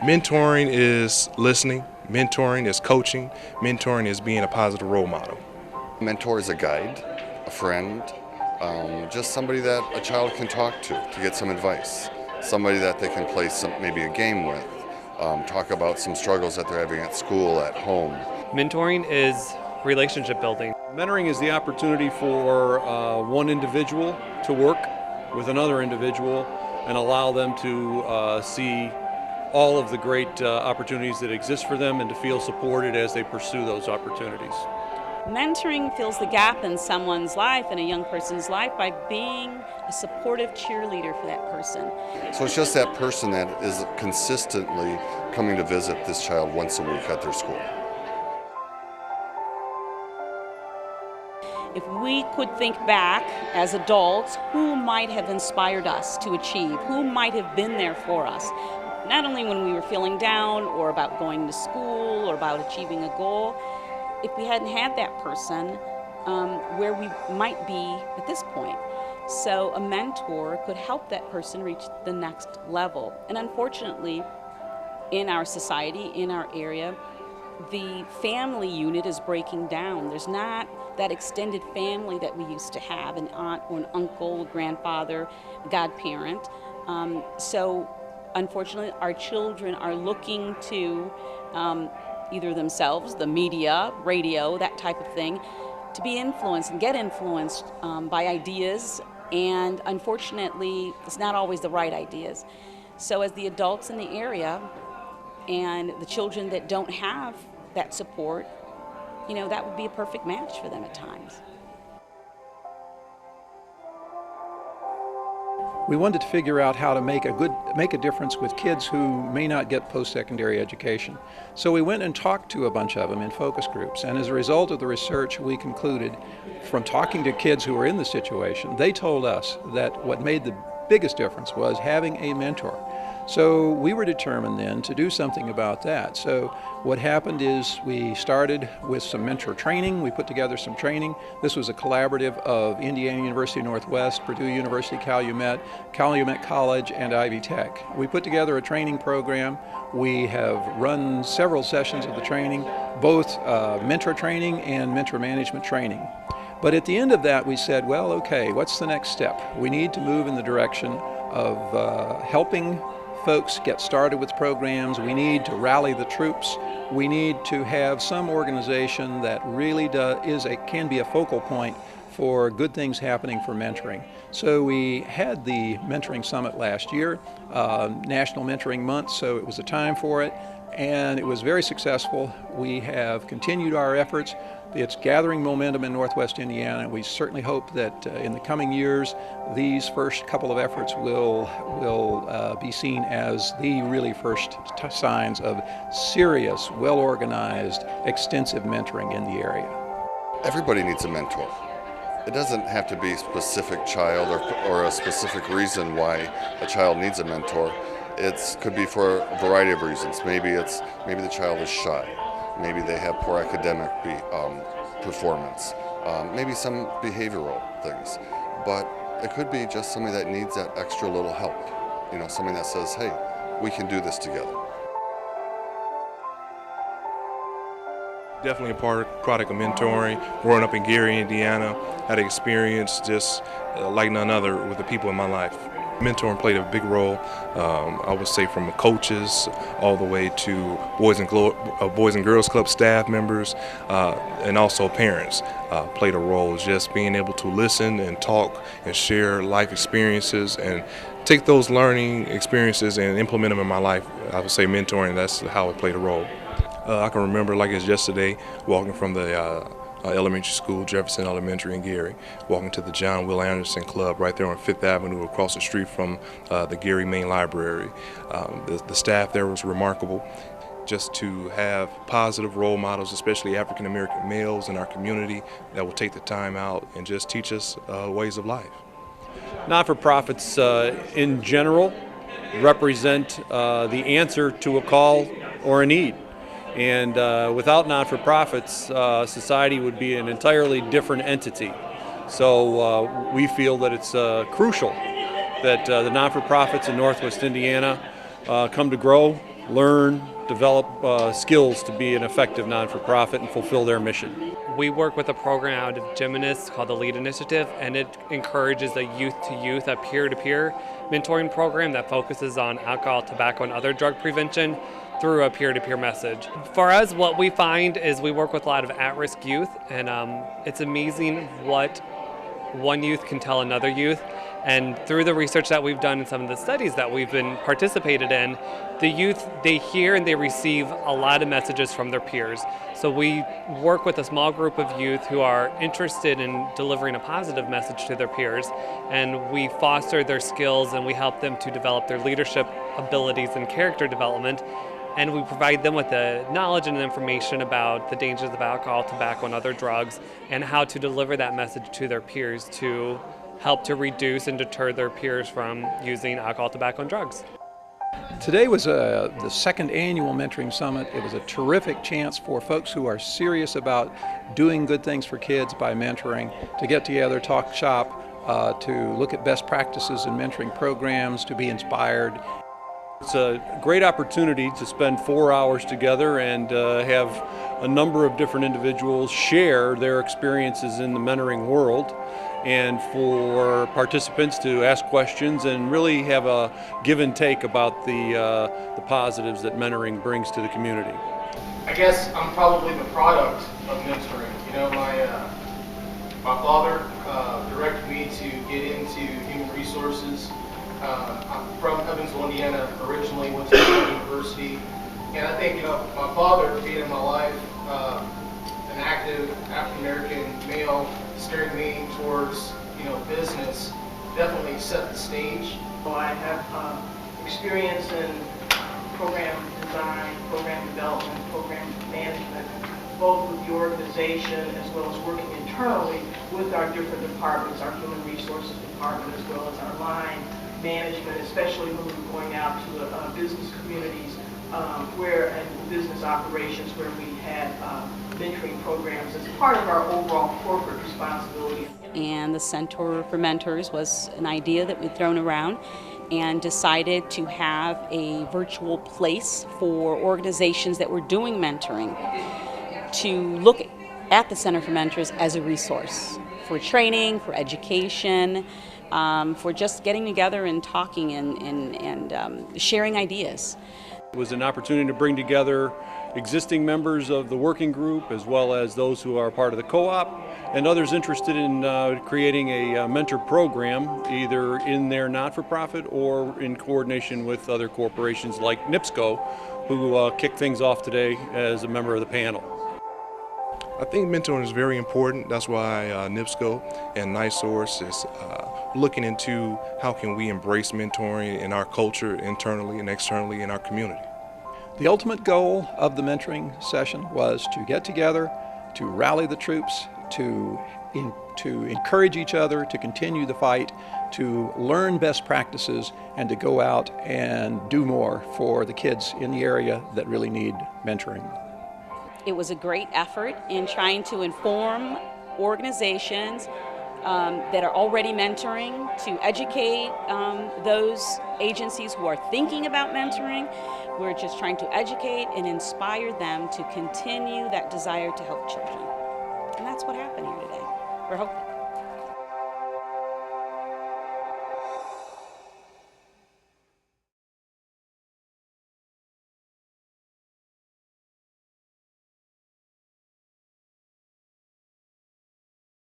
Mentoring is listening, mentoring is coaching, mentoring is being a positive role model. Mentor is a guide, a friend, just somebody that a child can talk to get some advice, somebody that they can play maybe a game with, talk about some struggles that they're having at school, at home. Mentoring is relationship building. Mentoring is the opportunity for one individual to work with another individual and allow them to see all of the great opportunities that exist for them and to feel supported as they pursue those opportunities. Mentoring fills the gap in someone's life, in a young person's life, by being a supportive cheerleader for that person. So it's just that person that is consistently coming to visit this child once a week at their school. If we could think back as adults, who might have inspired us to achieve? Who might have been there for us? Not only when we were feeling down or about going to school or about achieving a goal. If we hadn't had that person, where we might be at this point. So a mentor could help that person reach the next level. And unfortunately, in our society, in our area, the family unit is breaking down. There's not that extended family that we used to have, an aunt or an uncle, a grandfather, a godparent. So unfortunately, our children are looking to either themselves, the media, radio, that type of thing, to be influenced and get influenced by ideas, and unfortunately, it's not always the right ideas. So as the adults in the area and the children that don't have that support, that would be a perfect match for them at times. We wanted to figure out how to make a difference with kids who may not get post-secondary education. So we went and talked to a bunch of them in focus groups, and as a result of the research, we concluded from talking to kids who were in the situation, they told us that what made the biggest difference was having a mentor. So we were determined then to do something about that. So what happened is we started with some mentor training. We put together some training. This was a collaborative of Indiana University Northwest, Purdue University, Calumet College, and Ivy Tech. We put together a training program. We have run several sessions of the training, both mentor training and mentor management training. But at the end of that, we said, well, okay, what's the next step? We need to move in the direction of helping folks get started with programs. We need to rally the troops. We need to have some organization that really can be a focal point for good things happening for mentoring. So we had the Mentoring Summit last year, National Mentoring Month, so it was a time for it, and it was very successful. We have continued our efforts. It's gathering momentum in Northwest Indiana. We certainly hope that in the coming years, these first couple of efforts will be seen as the really first signs of serious, well-organized, extensive mentoring in the area. Everybody needs a mentor. It doesn't have to be a specific child or a specific reason why a child needs a mentor. It could be for a variety of reasons. Maybe the child is shy. Maybe they have poor academic performance. Maybe some behavioral things. But it could be just somebody that needs that extra little help. Somebody that says, hey, we can do this together. Definitely a product of mentoring. Growing up in Gary, Indiana, had an experience just like none other with the people in my life. Mentoring played a big role, I would say, from coaches all the way to Boys and Girls Club staff members, and also parents played a role. Just being able to listen and talk and share life experiences and take those learning experiences and implement them in my life. I would say mentoring, that's how it played a role. I can remember like it's yesterday, walking from the elementary school, Jefferson Elementary in Gary, walking to the John Will Anderson Club right there on 5th Avenue across the street from the Gary Main Library. The staff there was remarkable. Just to have positive role models, especially African American males in our community, that will take the time out and just teach us ways of life. Not-for-profits in general represent the answer to a call or a need. And without not-for-profits, society would be an entirely different entity. So we feel that it's crucial that the not-for-profits in Northwest Indiana come to grow learn, develop skills to be an effective non-for-profit and fulfill their mission. We work with a program out of Gymnast called the LEAD Initiative, and it encourages a youth-to-youth, a peer-to-peer mentoring program that focuses on alcohol, tobacco, and other drug prevention through a peer-to-peer message. For us, what we find is we work with a lot of at-risk youth, and it's amazing what one youth can tell another youth. And through the research that we've done and some of the studies that we've been participated in, the youth, they hear and they receive a lot of messages from their peers. So we work with a small group of youth who are interested in delivering a positive message to their peers, and we foster their skills and we help them to develop their leadership abilities and character development. And we provide them with the knowledge and information about the dangers of alcohol, tobacco, and other drugs, and how to deliver that message to their peers to help to reduce and deter their peers from using alcohol, tobacco, and drugs. Today was the second annual Mentoring Summit. It was a terrific chance for folks who are serious about doing good things for kids by mentoring to get together, talk shop, to look at best practices in mentoring programs, to be inspired. It's a great opportunity to spend 4 hours together and have a number of different individuals share their experiences in the mentoring world, and for participants to ask questions and really have a give and take about the positives that mentoring brings to the community. I guess I'm probably the product of mentoring. You know, my father directed me to get into human resources. I'm from Evansville, Indiana, originally went to university, and I think, you know, my father being in my life, an active African-American male, steering me towards, you know, business, definitely set the stage. So I have experience in program design, program development, program management, both with the organization as well as working internally with our different departments, our human resources department as well as our line management, especially when we're going out to business communities and business operations where we had mentoring programs as part of our overall corporate responsibility. And the Center for Mentors was an idea that we'd thrown around and decided to have a virtual place for organizations that were doing mentoring to look at the Center for Mentors as a resource for training, for education, for just getting together and talking and sharing ideas. It was an opportunity to bring together existing members of the working group as well as those who are part of the co-op and others interested in creating a mentor program either in their not-for-profit or in coordination with other corporations like NIPSCO, who kicked things off today as a member of the panel. I think mentoring is very important. That's why NIPSCO and NiSource is looking into how can we embrace mentoring in our culture internally and externally in our community. The ultimate goal of the mentoring session was to get together, to rally the troops, to encourage each other to continue the fight, to learn best practices, and to go out and do more for the kids in the area that really need mentoring. It was a great effort in trying to inform organizations that are already mentoring, to educate those agencies who are thinking about mentoring. We're just trying to educate and inspire them to continue that desire to help children. And that's what happened here today. We're hoping.